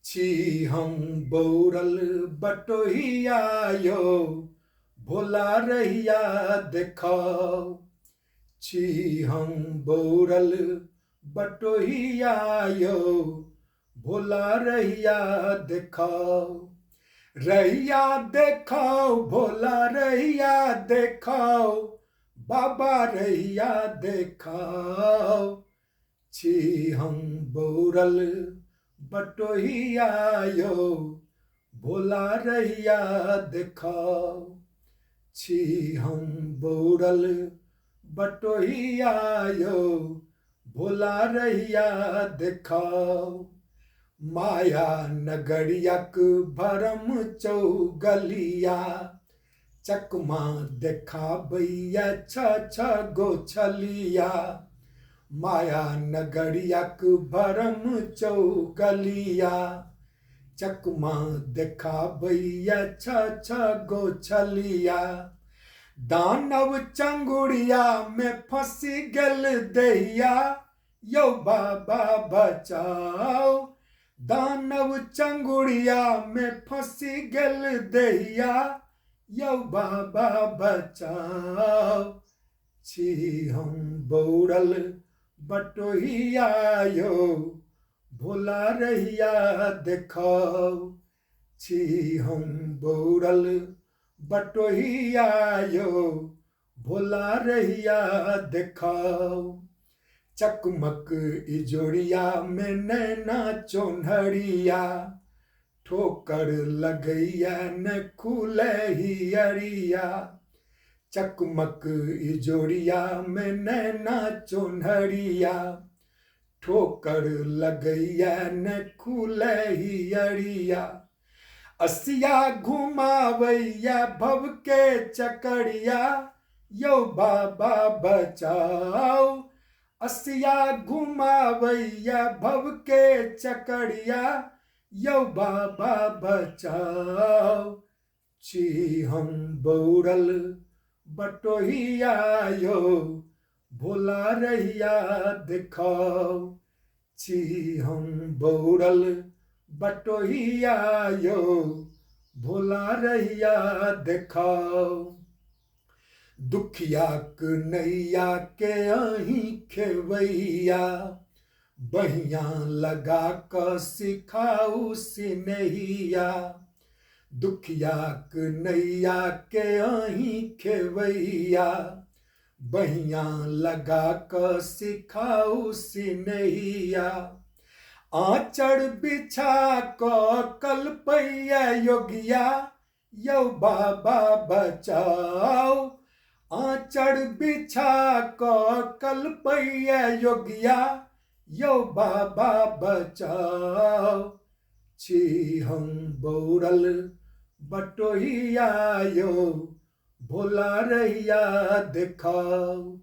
छी हम बौरल बटोहिया यो, भोला रहिया देखाओ। छी हम बौरल बटोहिया यो, भोला रहिया देखाओ। रहिया देखाओ भोला रहिया देखाओ, बाबा रहिया देखाओ। छी हम बौरल बटोहिया यो, भोला रहिया देखाओ। छी हम बौरल बटोहिया यो, भोला रहिया देखाओ। माया नगरियक भरम चौगलिया, चकमा देखाबैया छ गो छलिया। माया नगरियक भरम चौगलिया, चकमा देखाबैया छ गो छलिया। दानव चंगुड़िया में फंसी गेल दैया, यौ बाबा बचाओ। दानव चंगुड़िया में फंसी गेल दैया, यौ बाबा बचाओ। छी हम बौरल बटोहिया यो, भोला रहिया देखाओ। छी हम बौरल बटोहिया यो, भोला रहिया देखाओ। चकमक इजोरिया में नैना चोन्हरिया, ठोकर लगैया न खुले हियरिया। चकमक इजोरिया में नैना चोन्हरिया, ठोकर लगैया न खुले हियरिया। असिया घुमावैया भव के चकरिया, यौ बाबा बचाओ। असिया घुमावैया भव के चकरिया, यौ बाबा बचाओ। छी हम बौरल बटोहिया यो, भोला रहिया देखाओ। छी हम बौरल बटोहिया यो, भोला रहिया देखाओ। दुखियाक नैया के अहीं खेवैया, बहिया लगा क सिखाऊ सिनहिया। दुखियाक नैया के अहीं खेवैया, बहिया लगा क सिखाऊ सिनहिया। आचर बिछा क कल्पैया योगिया, यौ बाबा बचाओ। आचर बिछा क कल्पैया योगिया, यौ बाबा बचाओ। छी हम बौरल बटोहिया यो, भोला रहिया देखाओ।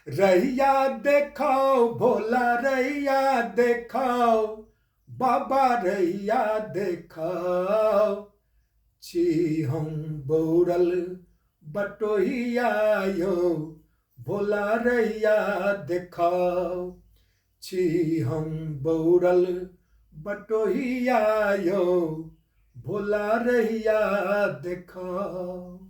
रहिया देखाओ भोला रहिया देखाओ, बाबा रहिया देखाओ। छी हम बौरल बटोहिया यो, भोला रहिया देखाओ। छी हम बौरल बटोहिया यो, भोला रहिया देखाओ।